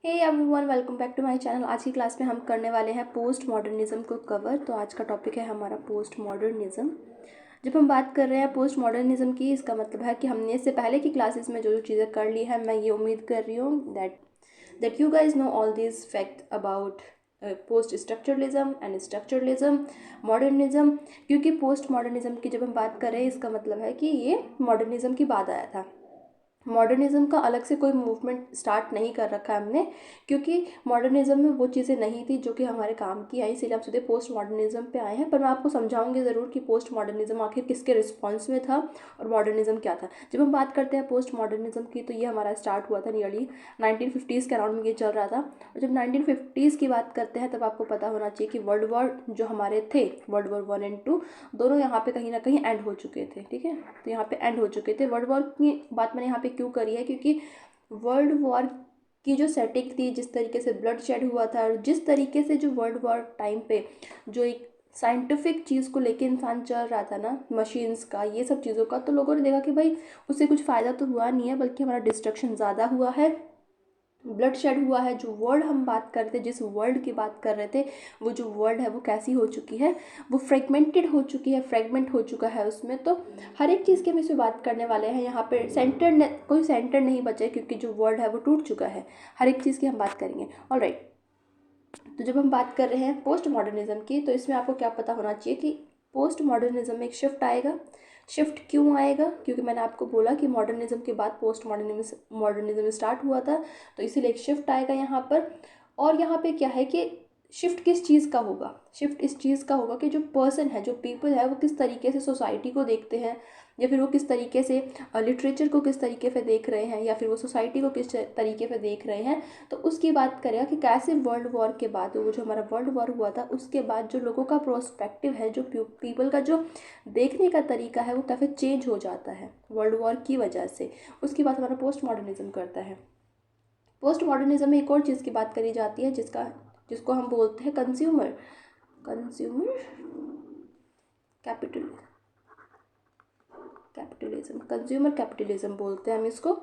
Hey everyone, welcome back to my channel. आज की class में हम करने वाले हैं पोस्ट मॉडर्निज्म को कवर। तो आज का टॉपिक है हमारा पोस्ट मॉडर्निज्म। जब हम बात कर रहे हैं पोस्ट मॉडर्निज्म की, इसका मतलब है कि हमने इससे पहले की क्लासेस में जो जो चीज़ें कर ली हैं, मैं ये उम्मीद कर रही हूँ that you guys know all this fact about post structuralism and structuralism modernism. क्योंकि पोस्ट मॉडर्निज्म की जब हम बात कर रहे हैं, इसका मतलब है कि ये मॉडर्निज्म की बाद आया था। मॉडर्निज्म का अलग से कोई मूवमेंट स्टार्ट नहीं कर रखा है हमने, क्योंकि मॉडर्निज्म में वो चीज़ें नहीं थी जो कि हमारे काम की आई, इसीलिए हम सीधे पोस्ट मॉडर्निज्म पे आए हैं। पर मैं आपको समझाऊंगी ज़रूर कि पोस्ट मॉडर्निज्म आखिर किसके रिस्पॉन्स में था और मॉडर्निज्म क्या था। जब हम बात करते हैं पोस्ट मॉडर्निज्म की, तो ये हमारा स्टार्ट हुआ था नियरली 1950s के अराउंड में ये चल रहा था। और जब 1950s की बात करते हैं, तब आपको पता होना चाहिए कि वर्ल्ड वॉर जो हमारे थे, वर्ल्ड वॉर 1 और 2 दोनों यहाँ पे कहीं ना कहीं एंड हो चुके थे। ठीक है, तो यहाँ पे एंड हो चुके थे। वर्ल्ड वॉर की बात मैंने यहाँ पे क्यों करी है, क्योंकि वर्ल्ड वॉर की जो सेटिंग थी, जिस तरीके से ब्लड शेड हुआ था, और जिस तरीके से जो वर्ल्ड वॉर टाइम पे जो एक साइंटिफिक चीज़ को लेके इंसान चल रहा था ना, मशीन्स का, ये सब चीज़ों का, तो लोगों ने देखा कि भाई उससे कुछ फ़ायदा तो हुआ नहीं है, बल्कि हमारा डिस्ट्रक्शन ज़्यादा हुआ है, ब्लड शेड हुआ है। जो वर्ल्ड हम बात कर रहे थे, जिस वर्ल्ड की बात कर रहे थे, वो जो वर्ल्ड है वो कैसी हो चुकी है, वो फ्रेगमेंटेड हो चुकी है, फ्रेगमेंट हो चुका है उसमें। तो हर एक चीज़ की हम इसमें बात करने वाले हैं। यहाँ पे कोई सेंटर नहीं बचा है, क्योंकि जो वर्ल्ड है वो टूट चुका है। हर एक चीज़ की हम बात करेंगे। ऑलराइट, तो जब हम बात कर रहे हैं पोस्ट मॉडर्निज्म की, तो इसमें आपको क्या पता होना चाहिए कि पोस्ट मॉडर्निज्म में एक शिफ्ट आएगा। शिफ्ट क्यों आएगा? क्योंकि मैंने आपको बोला कि मॉडर्निज्म के बाद पोस्ट मॉडर्निज्म स्टार्ट हुआ था, तो इसीलिए एक शिफ्ट आएगा यहाँ पर। और यहाँ पे क्या है कि शिफ्ट किस चीज़ का होगा? शिफ्ट इस चीज़ का होगा कि जो पर्सन है, जो पीपल है, वो किस तरीके से सोसाइटी को देखते हैं, या फिर वो किस तरीके से लिटरेचर को किस तरीके से देख रहे हैं, या फिर वो सोसाइटी को किस तरीके से देख रहे हैं। तो उसकी बात करेगा कि कैसे वर्ल्ड वॉर के बाद, वो जो हमारा वर्ल्ड वॉर हुआ था, उसके बाद जो लोगों का प्रोस्पेक्टिव है, जो पीपल का जो देखने का तरीका है, वो काफ़ी चेंज हो जाता है वर्ल्ड वॉर की वजह से। उसकी बात हमारा पोस्ट मॉडर्निज्म करता है। पोस्ट मॉडर्निज्म में एक और चीज़ की बात करी जाती है, जिसको हम बोलते हैं कंज्यूमर कैपिटलिज्म कंज्यूमर कैपिटलिज्म बोलते हैं हम इसको।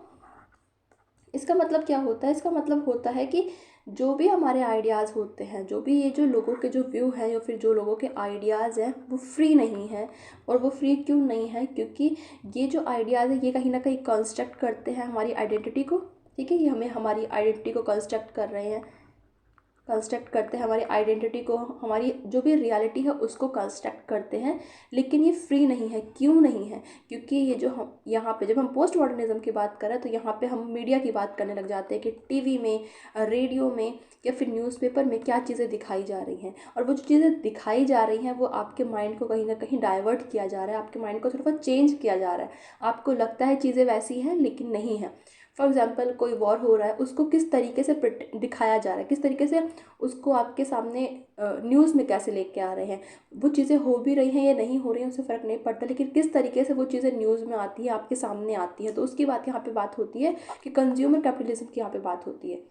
इसका मतलब क्या होता है? इसका मतलब होता है कि जो भी हमारे आइडियाज़ होते हैं, जो भी ये जो लोगों के जो व्यू है, या फिर जो लोगों के आइडियाज़ हैं, वो फ्री नहीं है। और वो फ्री क्यों नहीं है? क्योंकि ये जो आइडियाज़ है, ये कहीं ना कहीं कंस्ट्रक्ट करते हैं हमारी आइडेंटिटी को। ठीक है, ये हमें हमारी आइडेंटिटी को कंस्ट्रक्ट करते हैं, हमारी आइडेंटिटी को, हमारी जो भी रियलिटी है उसको कंस्ट्रक्ट करते हैं। लेकिन ये फ्री नहीं है। क्यों नहीं है? क्योंकि ये जो हम यहाँ पे जब हम पोस्ट मॉडर्निज्म की बात करें, तो यहाँ पे हम मीडिया की बात करने लग जाते हैं कि टीवी में, रेडियो में, या फिर न्यूज़पेपर में क्या चीज़ें दिखाई जा रही हैं। और वो जो चीज़ें दिखाई जा रही हैं, वो आपके माइंड को कहीं ना कहीं डाइवर्ट किया जा रहा है, आपके माइंड को थोड़ा सा चेंज किया जा रहा है। आपको लगता है चीज़ें वैसी हैं, लेकिन नहीं है। फॉर एग्जाम्पल, कोई वॉर हो रहा है, उसको किस तरीके से दिखाया जा रहा है, किस तरीके से उसको आपके सामने न्यूज़ में कैसे लेके आ रहे हैं। वो चीज़ें हो भी रही हैं या नहीं हो रही हैं, उससे फ़र्क नहीं पड़ता, लेकिन किस तरीके से वो चीज़ें न्यूज़ में आती है, आपके सामने आती है, तो उसकी बात यहाँ पे बात होती है कि कंज्यूमर कैपिटलिज्म की यहाँ पे बात होती है।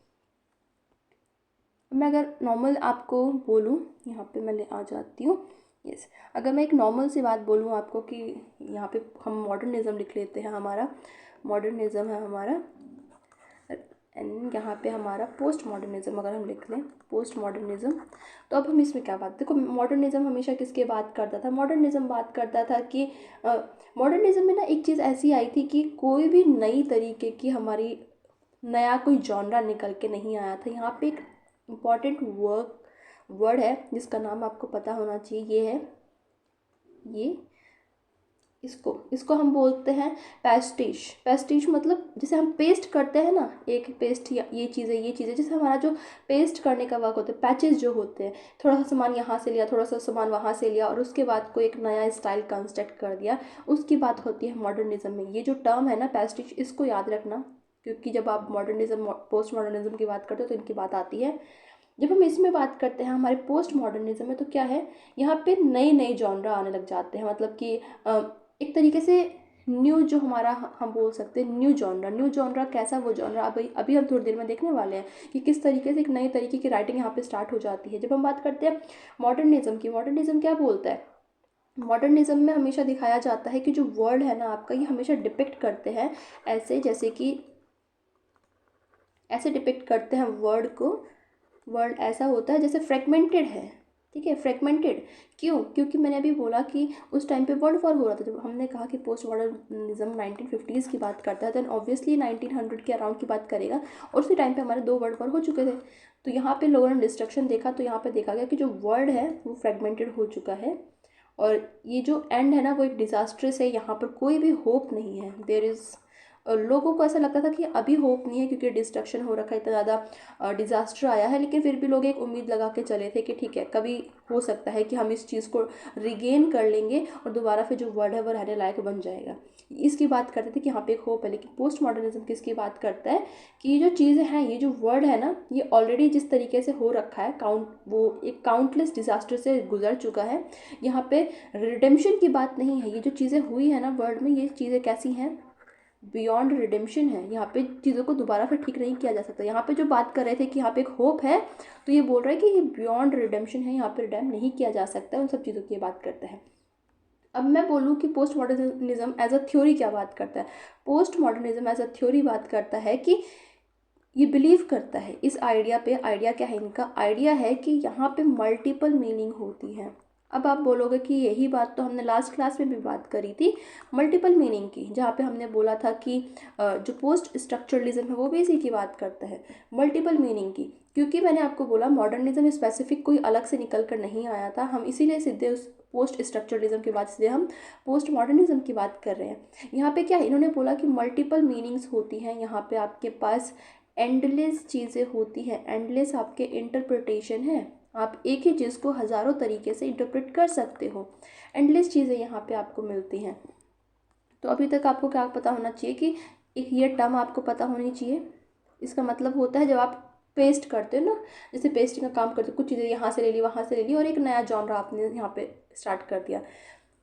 मैं अगर नॉर्मल आपको बोलूँ, यहाँ पे मैं ले आ जाती हूँ। यस, अगर मैं एक नॉर्मल सी बात बोलूँ आपको कि यहाँ पे हम मॉडर्निज्म लिख लेते हैं, हमारा मॉडर्निज्म है हमारा, एंड यहाँ पे हमारा पोस्ट मॉडर्निज्म अगर हम लिख लें, पोस्ट मॉडर्निज्म। तो अब हम इसमें क्या बात, देखो मॉडर्निज्म हमेशा किसके बात करता था? मॉडर्निज्म बात करता था कि मॉडर्निज्म में ना एक चीज़ ऐसी आई थी कि कोई भी नई तरीके की हमारी नया कोई जॉनरा निकल के नहीं आया था। यहाँ पे एक इम्पॉर्टेंट वर्ड है जिसका नाम आपको पता होना चाहिए, ये है, ये इसको हम बोलते हैं पैस्टिश। पैस्टिश मतलब जैसे हम पेस्ट करते हैं ना, एक पेस्ट, या ये चीज़ें जैसे हमारा जो पेस्ट करने का वर्क होता है, पैचेस जो होते हैं, थोड़ा सा सामान यहाँ से लिया, थोड़ा सा सामान वहाँ से लिया, और उसके बाद कोई एक नया स्टाइल कंस्ट्रक्ट कर दिया, उसकी बात होती है मॉडर्निज्म में। ये जो टर्म है ना पैस्टिश, इसको याद रखना, क्योंकि जब आप मॉडर्निज्म पोस्ट मॉडर्निज्म की बात करते हो तो इनकी बात आती है। जब हम इसमें बात करते हैं हमारे पोस्ट मॉडर्निज्म में, तो क्या है, यहाँ पे नए नए जॉनरा आने लग जाते हैं। मतलब कि एक तरीके से न्यू जो हमारा, हम बोल सकते हैं न्यू जॉनरा कैसा? वो जॉनरा अभी अभी हम थोड़ी देर में देखने वाले हैं कि किस तरीके से एक नए तरीके की राइटिंग यहाँ पे स्टार्ट हो जाती है। जब हम बात करते हैं मॉडर्निज्म की, मॉडर्निज्म क्या बोलता है? मॉडर्निज्म में हमेशा दिखाया जाता है कि जो वर्ल्ड है ना आपका, ये हमेशा डिपिक्ट करते हैं ऐसे, जैसे कि ऐसे डिपिक्ट करते हैं वर्ड को। वर्ड ऐसा होता है जैसे फ्रेगमेंटेड है, ठीक है, फ्रेगमेंटेड। क्यों? क्योंकि मैंने अभी बोला कि उस टाइम पे वर्ल्ड वॉर हो रहा था। जब हमने कहा कि पोस्ट मॉडर्निज्म 1950s की बात करता है, देन ऑब्वियसली 1900 के अराउंड की बात करेगा, और उसी टाइम पे हमारे 2 वर्ल्ड वॉर हो चुके थे। तो यहाँ पे लोगों ने डिस्ट्रक्शन देखा, तो यहाँ पे देखा गया कि जो वर्ल्ड है वो फ्रेगमेंटेड हो चुका है, और ये जो एंड है ना वो एक डिज़ास्ट्रस है। यहाँ पर कोई भी होप नहीं है। देयर इज़, लोगों को ऐसा लगता था कि अभी होप नहीं है क्योंकि डिस्ट्रक्शन हो रखा है, इतना ज़्यादा डिज़ास्टर आया है, लेकिन फिर भी लोग एक उम्मीद लगा के चले थे कि ठीक है, कभी हो सकता है कि हम इस चीज़ को रिगेन कर लेंगे और दोबारा फिर जो वर्ल्ड है वो रहने लायक बन जाएगा। इसकी बात करते थे कि यहाँ पे एक होप है। लेकिन पोस्ट मॉडर्निज्म किसकी बात करता है कि ये जो चीज़ें हैं, ये जो वर्ल्ड है ना, ये ऑलरेडी जिस तरीके से हो रखा है, वो एक काउंटलेस डिजास्टर से गुजर चुका है। यहाँ पे रिडेम्पशन की बात नहीं है। ये जो चीज़ें हुई है ना वर्ल्ड में, ये चीज़ें कैसी हैं, बियॉन्ड रिडेम्पशन है। यहाँ पे चीज़ों को दोबारा फिर ठीक नहीं किया जा सकता। यहाँ पे जो बात कर रहे थे कि यहाँ पे एक होप है, तो ये बोल रहा है कि ये बियॉन्ड रिडेम्पशन है, यहाँ पे रिडेम नहीं किया जा सकता, उन सब चीज़ों की बात करता है। अब मैं बोलूँ कि post modernism as a theory क्या बात करता है। Post modernism as a theory बात करता है कि ये बिलीव करता है इस आइडिया पे। आइडिया क्या है इनका? आइडिया है कि यहाँ पे मल्टीपल मीनिंग होती है। अब आप बोलोगे कि यही बात तो हमने लास्ट क्लास में भी बात करी थी, मल्टीपल मीनिंग की, जहाँ पे हमने बोला था कि जो पोस्ट स्ट्रक्चरलिज्म है वो भी इसी की बात करता है, मल्टीपल मीनिंग की। क्योंकि मैंने आपको बोला मॉडर्निज्म स्पेसिफिक कोई अलग से निकल कर नहीं आया था, हम इसीलिए सीधे उस पोस्ट स्ट्रक्चरलिज्म के बाद सीधे हम पोस्ट मॉडर्निज्म की बात कर रहे हैं। यहाँ पे क्या है, इन्होंने बोला कि मल्टीपल मीनिंग्स होती हैं। यहाँ पे आपके पास एंडलेस चीज़ें होती हैं, एंडलेस आपके इंटरप्रिटेशन है। आप एक ही चीज़ को हज़ारों तरीके से इंटरप्रेट कर सकते हो। एंडलेस चीज़ें यहाँ पे आपको मिलती हैं। तो अभी तक आपको क्या पता होना चाहिए कि एक ये टर्म आपको पता होनी चाहिए। इसका मतलब होता है जब आप पेस्ट करते हो ना, जैसे पेस्टिंग का काम करते हो, कुछ चीज़ें यहाँ से ले ली, वहाँ से ले ली, और एक नया जॉनरा आपने यहाँ पे स्टार्ट कर दिया।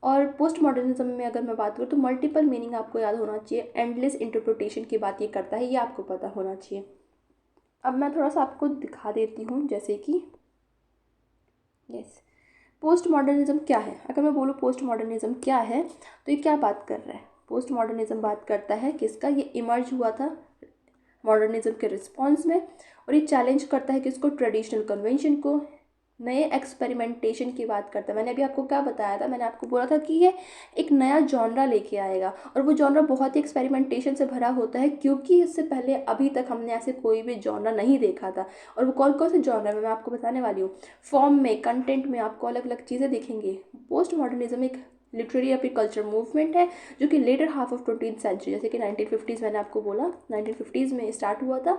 और पोस्ट मॉडर्निज्म में अगर मैं बात करूँ तो मल्टीपल मीनिंग आपको याद होना चाहिए, एंडलेस इंटरप्रिटेशन की बात ये करता है, ये आपको पता होना चाहिए। अब मैं थोड़ा सा आपको दिखा देती हूँ, जैसे कि यस, पोस्ट मॉडर्निज्म क्या है। अगर मैं बोलूँ पोस्ट मॉडर्निज्म क्या है, तो ये क्या बात कर रहा है? पोस्ट मॉडर्निज्म बात करता है किसका? ये इमर्ज हुआ था मॉडर्निज्म के रिस्पॉन्स में, और ये चैलेंज करता है किसको? ट्रेडिशनल कन्वेंशन को, नए एक्सपेरिमेंटेशन की बात करता है। मैंने अभी आपको क्या बताया था? मैंने आपको बोला था कि ये एक नया जॉनरा लेके आएगा, और वो जॉनरा बहुत ही एक्सपेरिमेंटेशन से भरा होता है, क्योंकि इससे पहले अभी तक हमने ऐसे कोई भी जॉनरा नहीं देखा था। और वो कौन कौन से जॉनरा में मैं आपको बताने वाली हूँ। फॉर्म में, कंटेंट में आपको अलग अलग चीज़ें दिखेंगी। पोस्ट मॉडर्निज्म एक लिटरेरी या फिर कल्चर मूवमेंट है जो कि letter half of 20th century, जैसे कि 1950s मैंने आपको बोला 1950s में स्टार्ट हुआ था।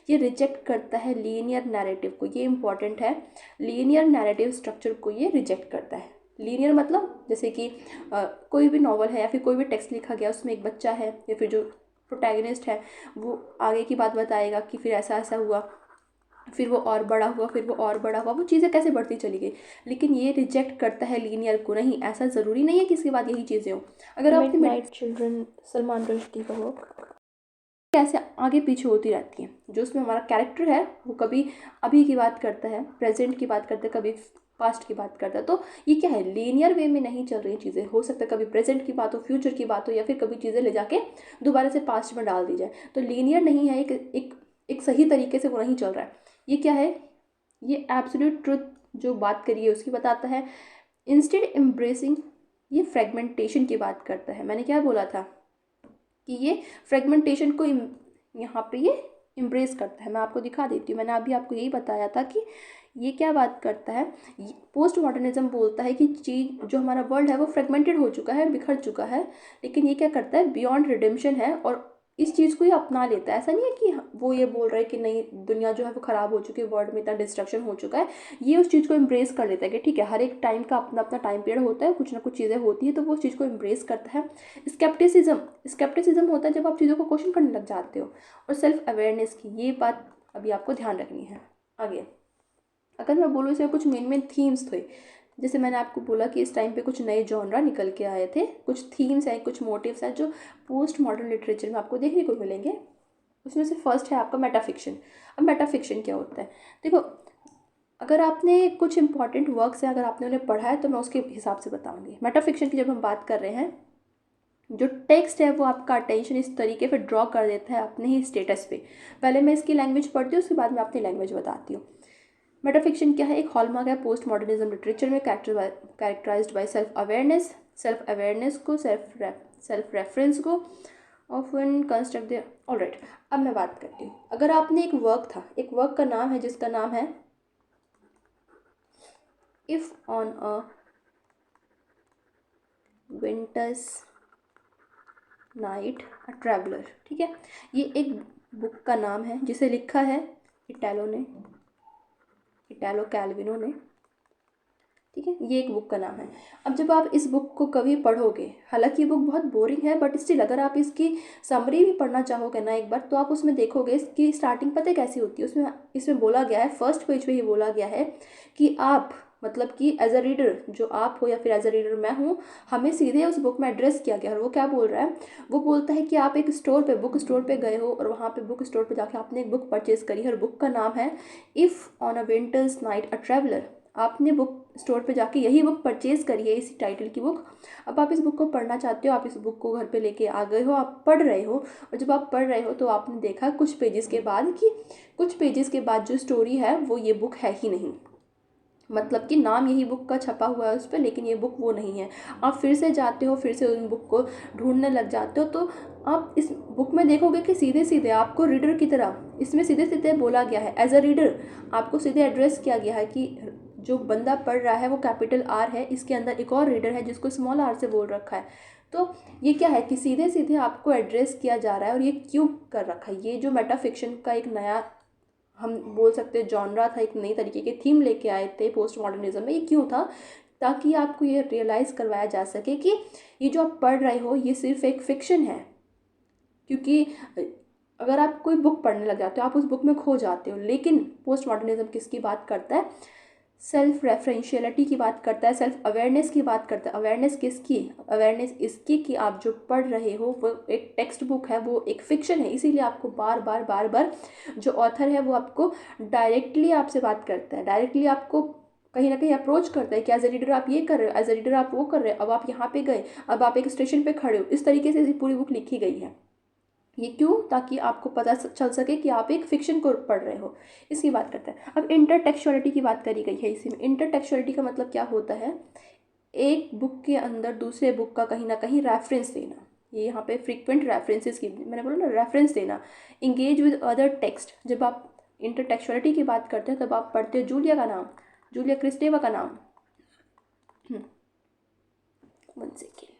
ये रिजेक्ट करता है लीनियर नैरेटिव को, ये इंपॉर्टेंट है, लीनियर नैरेटिव स्ट्रक्चर को ये रिजेक्ट करता है। लीनियर मतलब जैसे कि कोई भी नॉवल है या फिर कोई भी टेक्स्ट लिखा गया, उसमें एक बच्चा है या फिर जो प्रोटैगनिस्ट है वो आगे की बात बताएगा कि फिर ऐसा ऐसा हुआ, फिर वो और बड़ा हुआ, फिर वो और बड़ा हुआ, वो चीज़ें कैसे बढ़ती चली गई। लेकिन ये रिजेक्ट करता है लीनियर को। नहीं, ऐसा ज़रूरी नहीं है कि इसके बाद यही चीज़ें हो। अगर आप मिडनाइट चिल्ड्रन, सलमान रुश्दी का वो कैसे आगे पीछे होती रहती हैं। जो उसमें हमारा कैरेक्टर है वो कभी अभी की बात करता है, प्रेजेंट की बात करता है, कभी पास्ट की बात करता है। तो ये क्या है, लीनियर वे में नहीं चल रही चीज़ें। हो सकता है कभी प्रेजेंट की बात हो, फ्यूचर की बात हो, या फिर कभी चीज़ें ले जाके दोबारा से पास्ट में डाल दी जाए। तो लीनियर नहीं है, एक सही तरीके से वो नहीं चल रहा है। ये क्या है, ये एब्सोल्यूट ट्रुथ जो बात करिए उसकी बताता है। इंस्टेड एम्ब्रेसिंग, ये फ्रेगमेंटेशन की बात करता है। मैंने क्या बोला था कि ये फ्रेगमेंटेशन को यहाँ पे ये इम्ब्रेस करता है। मैं आपको दिखा देती हूँ। मैंने अभी आपको यही बताया था कि ये क्या बात करता है। पोस्ट मॉडर्निज्म बोलता है कि चीज़ जो हमारा वर्ल्ड है वो फ्रेगमेंटेड हो चुका है, बिखर चुका है, लेकिन ये क्या करता है, बियॉन्ड रिडेम्पशन है, और इस चीज़ को ये अपना लेता है। ऐसा नहीं है कि वो ये बोल रहा है कि नहीं दुनिया जो है वो ख़राब हो चुकी है, वर्ल्ड में इतना डिस्ट्रक्शन हो चुका है। ये उस चीज़ को एम्ब्रेस कर लेता है कि ठीक है, हर एक टाइम का अपना अपना टाइम पीरियड होता है, कुछ ना कुछ चीज़ें होती है, तो वो उस चीज़ को एम्ब्रेस करता है। स्केप्टिसिज्म होता है जब आप चीज़ों को क्वेश्चन करने लग जाते हो। और सेल्फ अवेयरनेस की, ये बात अभी आपको ध्यान रखनी है। आगे अगर मैं बोलूँ इसमें कुछ मेन थीम्स थे, जैसे मैंने आपको बोला कि इस टाइम पे कुछ नए जॉनरा निकल के आए थे, कुछ थीम्स हैं, कुछ मोटिव्स हैं जो पोस्ट मॉडर्न लिटरेचर में आपको देखने को मिलेंगे। उसमें से फर्स्ट है आपका मेटाफिक्शन। अब मेटाफिक्शन क्या होता है? देखो, अगर आपने कुछ इंपॉर्टेंट वर्क्स हैं, अगर आपने उन्हें पढ़ा है तो मैं उसके हिसाब से बताऊंगी। मेटाफिक्शन की जब हम बात कर रहे हैं जो टेक्स्ट है वो आपका अटेंशन इस तरीके से ड्रॉ कर देता है अपने ही स्टेटस पे। पहले मैं इसकी लैंग्वेज पढ़ती हूँ, उसके बाद मैं अपनी लैंग्वेज बताती हूँ। मेटाफिक्शन क्या है? एक हॉलमार्क है पोस्ट मॉडर्निज्म लिटरेचर में, कैरेक्टराइज्ड बाय सेल्फ अवेयरनेस को, सेल्फ रेफरेंस को, ऑफन कंस्ट्रक्ट द ऑलराइट। अब मैं बात करती हूँ, अगर आपने एक वर्क का नाम है जिसका नाम है if on a winters night a traveller, ठीक है, ये एक बुक का नाम है जिसे लिखा है इटालो कैल्विनो ने, ठीक है, ये एक बुक का नाम है। अब जब आप इस बुक को कभी पढ़ोगे, हालांकि ये बुक बहुत बोरिंग है बट स्टिल अगर आप इसकी समरी भी पढ़ना चाहोगे ना एक बार, तो आप उसमें देखोगे इसकी स्टार्टिंग पता है कैसी होती है। उसमें इसमें बोला गया है, फर्स्ट पेज पे ही बोला गया है कि आप मतलब कि एज अ रीडर, जो आप हो या फिर एज अ रीडर मैं हूँ, हमें सीधे उस बुक में एड्रेस किया गया है। और वो क्या बोल रहा है? वो बोलता है कि आप एक बुक स्टोर पे गए हो और वहाँ पे बुक स्टोर पे जाके आपने एक बुक परचेज करी है और बुक का नाम है if on a winters night a traveller. आपने बुक स्टोर पे जाके यही बुक परचेज करी है, इसी टाइटल की बुक। अब आप इस बुक को पढ़ना चाहते हो, आप इस बुक को घर पे लेके आ गए हो, आप पढ़ रहे हो, और जब आप पढ़ रहे हो तो आपने देखा कुछ पेजेस के बाद कि कुछ पेजेस के बाद जो स्टोरी है वो ये बुक है ही नहीं। मतलब कि नाम यही बुक का छपा हुआ है उस पर, लेकिन ये बुक वो नहीं है। आप फिर से जाते हो, फिर से उन बुक को ढूंढने लग जाते हो, तो आप इस बुक में देखोगे कि सीधे सीधे आपको रीडर की तरह इसमें सीधे सीधे बोला गया है, एज अ रीडर आपको सीधे एड्रेस किया गया है कि जो बंदा पढ़ रहा है वो कैपिटल आर है, इसके अंदर एक और रीडर है जिसको स्मॉल आर से बोल रखा है। तो ये क्या है कि सीधे सीधे आपको एड्रेस किया जा रहा है। और ये क्यों कर रखा है? ये जो मेटाफिक्शन का एक नया, हम बोल सकते हैं जॉनरा था, एक नई तरीके के थीम लेके आए थे पोस्ट मॉडर्निज्म में। ये क्यों था? ताकि आपको ये रियलाइज़ करवाया जा सके कि ये जो आप पढ़ रहे हो ये सिर्फ एक फिक्शन है। क्योंकि अगर आप कोई बुक पढ़ने लग जाते हो आप उस बुक में खो जाते हो। लेकिन पोस्ट मॉडर्निज्म किसकी बात करता है? सेल्फ रेफरेंशियलिटी की बात करता है, सेल्फ अवेयरनेस की बात करता है। अवेयरनेस किसकी? अवेयरनेस इसकी कि आप जो पढ़ रहे हो वो एक टेक्स्ट बुक है, वो एक फिक्शन है। इसीलिए आपको बार बार जो ऑथर है वो आपको डायरेक्टली आपसे बात करता है, डायरेक्टली आपको कहीं ना कहीं अप्रोच करता है कि एज ए रीडर आप ये कर रहे हो, एज ए रीडर आप वो कर रहे हो, अब आप यहाँ पे गए, अब आप एक स्टेशन पे खड़े हो। इस तरीके से पूरी बुक लिखी गई है। ये क्यों? ताकि आपको पता चल सके कि आप एक फिक्शन को पढ़ रहे हो। इसकी बात करते हैं। अब इंटरटेक्चुअलिटी की बात करी गई है इसी में। इंटरटेक्चुअलिटी का मतलब क्या होता है? एक बुक के अंदर दूसरे बुक का कहीं ना कहीं रेफरेंस देना। ये यहाँ पे फ्रीक्वेंट रेफरेंसेस की मैंने बोला ना, रेफरेंस देना। Engage with other text. जब आप इंटरटेक्चुअलिटी की बात करते हैं तब आप पढ़ते हो जूलिया का नाम, जूलिया क्रिस्टेवा का नाम। 1 सेकेंड।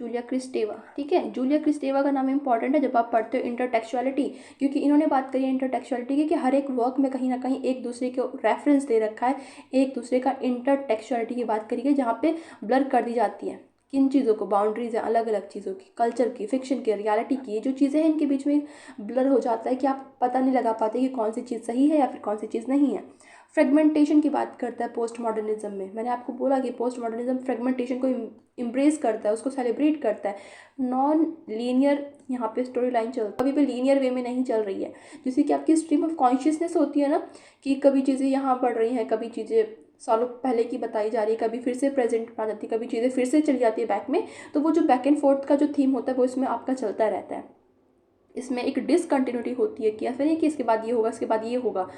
जूलिया क्रिस्टेवा, ठीक है, जूलिया क्रिस्टेवा का नाम इंपॉर्टेंट है जब आप पढ़ते हो इंटरटेक्चुअलिटी, क्योंकि इन्होंने बात करी है इंटरटेक्चुअलिटी की कि हर एक वर्क में कहीं ना कहीं एक दूसरे को रेफरेंस दे रखा है, एक दूसरे का इंटरटेक्चुअलिटी की बात करी गई, जहाँ पे ब्लर कर दी जाती है किन चीज़ों को, बाउंड्रीज है अलग अलग चीज़ों की, कल्चर की, फिक्शन की, रियलिटी की। ये जो चीज़ें हैं इनके बीच में ब्लर हो जाता है कि आप पता नहीं लगा पाते कि कौन सी चीज़ सही है या फिर कौन सी चीज़ नहीं है। फ्रेगमेंटेशन की बात करता है पोस्ट मॉडर्निज्म में। मैंने आपको बोला कि पोस्ट मॉडर्निज्म फ्रेगमेंटेशन को इम्ब्रेस करता है, उसको सेलिब्रेट करता है। नॉन लीनियर यहाँ पे स्टोरी लाइन कभी भी लीनियर वे में नहीं चल रही है। जैसे कि आपकी स्ट्रीम ऑफ कॉन्शियसनेस होती है ना, कि कभी चीज़ें यहाँ बढ़ रही हैं, कभी चीज़ें सालों पहले की बताई जा रही है, कभी फिर से प्रेजेंट में आ जाती है, कभी चीज़ें फिर से चली जाती है बैक में। तो वो जो बैक एंड फोर्थ का जो थीम होता है वो इसमें आपका चलता रहता है। इसमें एक डिसकंटिन्यूटी होती है कि ऐसा नहीं कि इसके बाद ये होगा, इसके बाद ये होगा।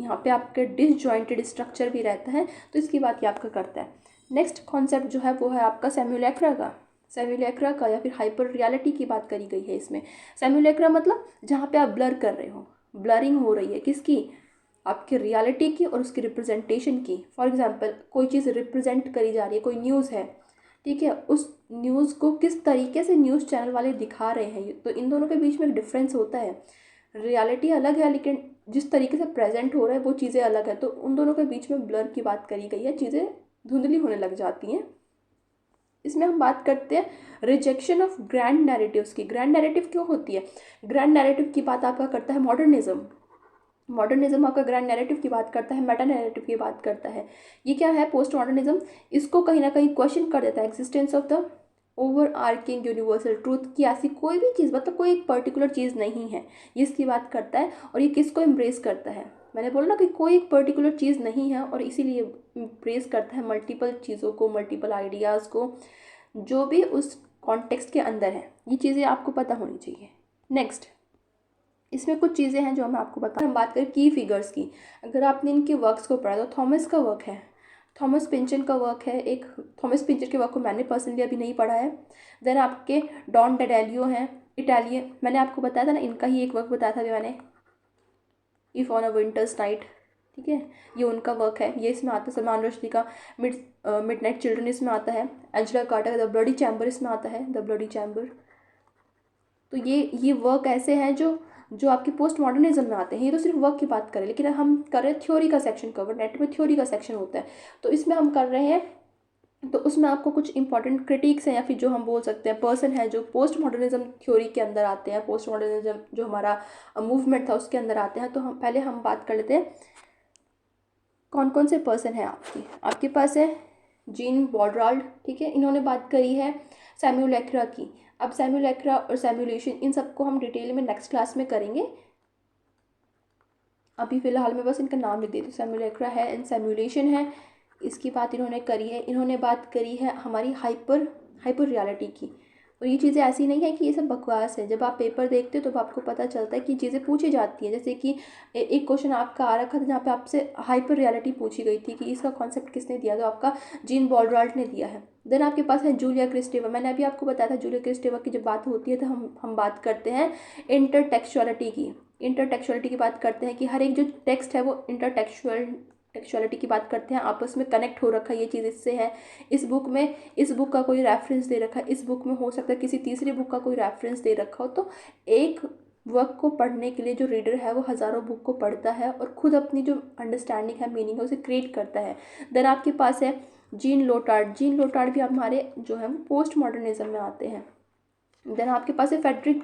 यहाँ पे आपके डिसजॉइंटेड स्ट्रक्चर भी रहता है, तो इसकी बात ये आपका करता है। नेक्स्ट कॉन्सेप्ट जो है वो है आपका सेम्युलेक्रा का या फिर हाइपर रियलिटी की बात करी गई है इसमें। सेम्युलेक्रा मतलब जहाँ पे आप ब्लर कर रहे हो, ब्लरिंग हो रही है किसकी? आपकी रियलिटी की और उसकी रिप्रेजेंटेशन की। फॉर एग्जांपल कोई चीज़ रिप्रेजेंट करी जा रही है, कोई न्यूज़ है, ठीक है, उस न्यूज़ को किस तरीके से न्यूज़ चैनल वाले दिखा रहे हैं, तो इन दोनों के बीच में एक डिफरेंस होता है। रियलिटी अलग है लेकिन जिस तरीके से प्रेजेंट हो रहा है वो चीज़ें अलग है, तो उन दोनों के बीच में ब्लर की बात करी गई है, चीज़ें धुंधली होने लग जाती हैं। इसमें हम बात करते हैं रिजेक्शन ऑफ ग्रैंड नैरेटिव्स की। ग्रैंड नैरेटिव क्यों होती है? ग्रैंड नैरेटिव की बात आपका करता है मॉडर्निज्म आपका ग्रैंड नैरेटिव की बात करता है, मेटा नैरेटिव की बात करता है। ये क्या है? पोस्ट मॉडर्निज्म इसको कहीं ना कहीं क्वेश्चन कर देता है, existence of the overarching universal truth की ऐसी कोई भी चीज़, मतलब कोई एक पर्टिकुलर चीज़ नहीं है, ये इसकी बात करता है। और ये किसको एम्ब्रेस करता है? मैंने बोला ना कि कोई एक पर्टिकुलर चीज़ नहीं है, और इसीलिए प्रेस करता है मल्टीपल चीज़ों को, मल्टीपल आइडियाज़ को, जो भी उस कॉन्टेक्स्ट के अंदर है। ये चीज़ें आपको पता होनी चाहिए। नेक्स्ट, इसमें कुछ चीज़ें हैं जो मैं आपको बता, हम बात करें की फिगर्स की। अगर आपने इनके वर्क्स को पढ़ा तो थॉमस का वर्क है, थॉमस पिंचन का वर्क है एक, थॉमस पिंचन के वर्क को मैंने पर्सनली अभी नहीं पढ़ा है। देन आपके डॉन डेडेलियो हैं, इटालियन, मैंने आपको बताया था ना, इनका ही एक वर्क बताया था अभी मैंने, if on a winters night, ठीक है, ये उनका वर्क है, ये इसमें आता है। सलमान रुश्दी का मिडनाइट चिल्ड्रन इसमें आता है। एंजेला कार्टर का द ब्लडी चैम्बर इसमें आता है, द ब्लडी चैम्बर। तो ये वर्क ऐसे हैं जो जो आपके पोस्ट मॉडर्निज्म में आते हैं। ये तो सिर्फ वर्क की बात करें, लेकिन हम कर रहे हैं थ्योरी का सेक्शन कवर, नेट में थ्योरी का सेक्शन होता है, तो इसमें हम कर रहे हैं। तो उसमें आपको कुछ इंपॉर्टेंट क्रिटिक्स हैं, या फिर जो हम बोल सकते हैं पर्सन है जो पोस्ट मॉडर्निज्म थ्योरी के अंदर आते हैं, पोस्ट मॉडर्निज्म जो हमारा मूवमेंट था उसके अंदर आते हैं। तो हम पहले बात कर लेते हैं कौन कौन से पर्सन हैं आपके पास है जीन बॉडराल्ड, ठीक है, इन्होंने बात करी है सैमुअल एक्रा की। अब सैमुअल एक्रा और सैमुलेशन, इन सबको हम डिटेल में नेक्स्ट क्लास में करेंगे। अभी फ़िलहाल में बस इनका नाम लिख देती हूँ, सैमुअल एक्रा है एंड सैमुलेशन है, इसकी बात इन्होंने करी है। इन्होंने बात करी है हमारी हाइपर रियलिटी की। और ये चीज़ें ऐसी नहीं है कि ये सब बकवास है, जब आप पेपर देखते हो तो आपको पता चलता है कि चीज़ें पूछी जाती हैं। जैसे कि एक क्वेश्चन आपका आ रखा था जहाँ पे आपसे हाइपर रियलिटी पूछी गई थी कि इसका कॉन्सेप्ट किसने दिया, तो आपका जीन बॉडराल्ट ने दिया है। देन आपके पास है जूलिया क्रिस्टेवा, मैंने अभी आपको बताया था जूलिया क्रिस्टेवा की जब बात होती है तो हम बात करते हैं इंटरटेक्चुअलिटी की बात करते हैं कि हर एक जो टेक्स्ट है वो टेक्सुअलिटी की बात करते हैं, आपस में कनेक्ट हो रखा है, ये चीज़ इससे है। इस बुक का कोई रेफरेंस दे रखा है, इस बुक में हो सकता है किसी तीसरी बुक का कोई रेफरेंस दे रखा हो। तो एक वर्क को पढ़ने के लिए जो रीडर है वो हज़ारों बुक को पढ़ता है और खुद अपनी जो अंडरस्टैंडिंग है, मीनिंग है, उसे क्रिएट करता है। देन आपके पास है जीन लोटार्ड भी हमारे जो है पोस्ट मॉडर्निज्म में आते हैं। देन आपके पास है फेडरिक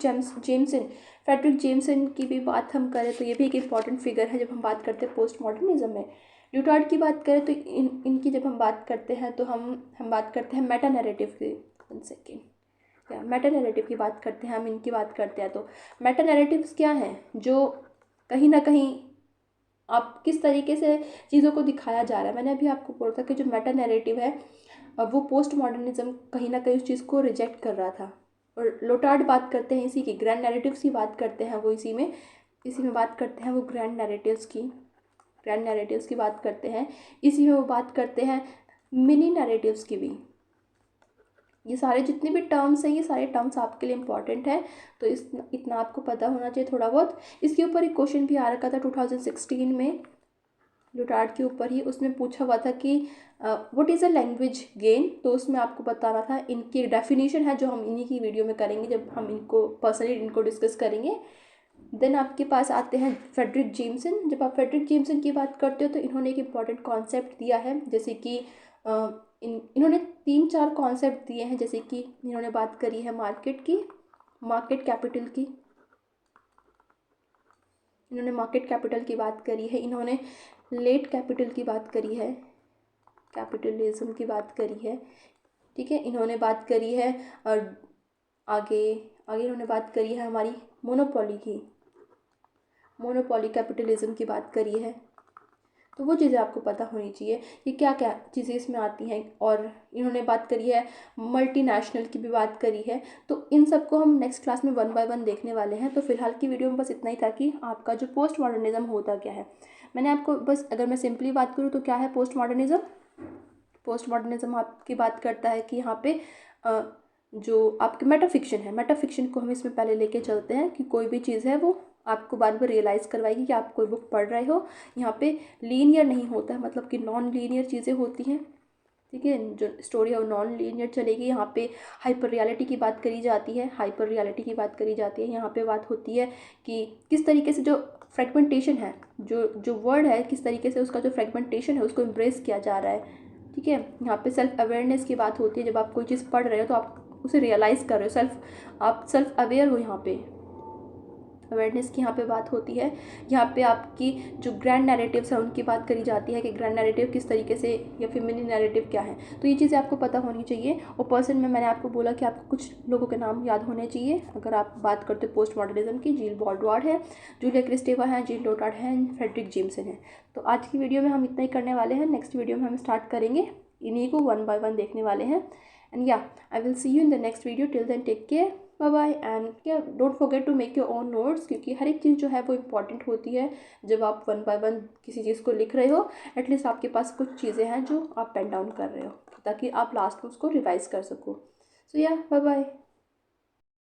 जेमसन की भी बात हम करें तो ये भी एक इम्पॉर्टेंट फिगर है जब हम बात करते हैं पोस्ट मॉडर्निज्म में। ल्यूटार्ड की बात करें तो इनकी जब हम बात करते हैं तो हम बात करते हैं मेटा नैरेटिव की। वन सेकेंड, क्या मेटा नैरेटिव की बात करते हैं, हम इनकी बात करते हैं। तो मेटा नैरेटिव्स क्या हैं, जो कहीं ना कहीं आप किस तरीके से चीज़ों को दिखाया जा रहा है। मैंने अभी आपको बोला था कि जो मेटा नैरेटिव है वो पोस्ट मॉडर्निज्म कहीं ना कहीं उस चीज़ को रिजेक्ट कर रहा था। और लोटार्ड बात करते हैं इसी की, ग्रैंड नैरेटिव्स की बात करते हैं वो, इसी में बात करते हैं वो ग्रैंड नैरेटिव्स की बात करते हैं। इसी में वो बात करते हैं मिनी नैरेटिव्स की भी। ये सारे जितने भी टर्म्स हैं, ये सारे टर्म्स आपके लिए इंपॉर्टेंट है, तो इतना आपको पता होना चाहिए थोड़ा बहुत। इसके ऊपर एक क्वेश्चन भी आ रखा था 2016 में लुटार्ड के ऊपर ही, उसमें पूछा हुआ था कि what is a language gain. तो उसमें आपको बताना था, इनकी डेफिनेशन है जो हम इन्हीं की वीडियो में करेंगे जब हम इनको पर्सनली इनको डिस्कस करेंगे। देन आपके पास आते हैं फेडरिक जेमसन। जब आप फेडरिक जेमसन की बात करते हो तो इन्होंने एक इम्पॉर्टेंट कॉन्सेप्ट दिया है, जैसे कि इन्होंने 3-4 कॉन्सेप्ट दिए हैं। जैसे कि इन्होंने बात करी है मार्केट कैपिटल की बात करी है, इन्होंने लेट कैपिटल की बात करी है, कैपिटलिज्म की बात करी है, ठीक है। इन्होंने बात करी है और आगे इन्होंने बात करी है हमारी मोनोपोली कैपिटलिज्म की बात करी है। तो वो चीज़ें आपको पता होनी चाहिए कि क्या क्या चीज़ें इसमें आती हैं। और इन्होंने बात करी है मल्टीनेशनल की भी बात करी है। तो इन सबको हम नेक्स्ट क्लास में 1 बाय 1 देखने वाले हैं। तो फिलहाल की वीडियो में बस इतना ही था कि आपका जो पोस्ट मॉडर्निज्म होता क्या है। मैंने आपको बस, अगर मैं सिंपली बात करूँ तो क्या है पोस्ट मॉडर्निज्म आपकी बात करता है कि यहाँ पे जो आपके मेटाफिक्शन को हम इसमें पहले लेके चलते हैं कि कोई भी चीज़ है वो आपको बाद में रियलाइज़ करवाएगी कि आप कोई बुक पढ़ रहे हो। यहाँ पे लीनियर नहीं होता है, मतलब कि नॉन लीनियर चीज़ें होती हैं, ठीक है। जो स्टोरी है वो नॉन लीनियर चलेगी। यहाँ पे हाइपर रियलिटी की बात करी जाती है, यहाँ पे बात होती है कि किस तरीके से जो फ्रेगमेंटेशन है, जो वर्ड है, किस तरीके से उसका जो फ्रेगमेंटेशन है उसको एम्ब्रेस किया जा रहा है, ठीक है। यहाँ पे सेल्फ अवेयरनेस की बात होती है, जब आप कोई चीज़ पढ़ रहे हो तो आप उसे रियलाइज़ कर रहे हो, आप सेल्फ अवेयर हो यहाँ पे। अवेयरनेस की यहाँ पे बात होती है। यहाँ पे आपकी जो ग्रैंड नैरेटिव्स हैं उनकी बात करी जाती है कि ग्रैंड नैरेटिव किस तरीके से या फेमिनिन नैरेटिव क्या है। तो ये चीज़ें आपको पता होनी चाहिए। और पर्सन में मैंने आपको बोला कि आपको कुछ लोगों के नाम याद होने चाहिए। अगर आप बात करते हो पोस्ट मॉडर्निज्म की, जील बॉलवार्ड है, जूलिया क्रिस्टेवा है, जीन लोटार्ड है, फ्रेडरिक जेम्सन है। तो आज की वीडियो में हम इतना ही करने वाले हैं। नेक्स्ट वीडियो में हम स्टार्ट करेंगे, इन्हीं को 1 बाय 1 देखने वाले हैं। And yeah I will see you in the next video. Till then take care, bye bye. And yeah don't forget to make your own notes, क्योंकि हर एक चीज़ जो है वो इंपॉर्टेंट होती है। जब आप 1 बाय 1 किसी चीज़ को लिख रहे हो, एटलीस्ट आपके पास कुछ चीज़ें हैं जो आप पेन डाउन कर रहे हो, ताकि आप लास्ट में उसको रिवाइज कर सको। सो या बाय बाय।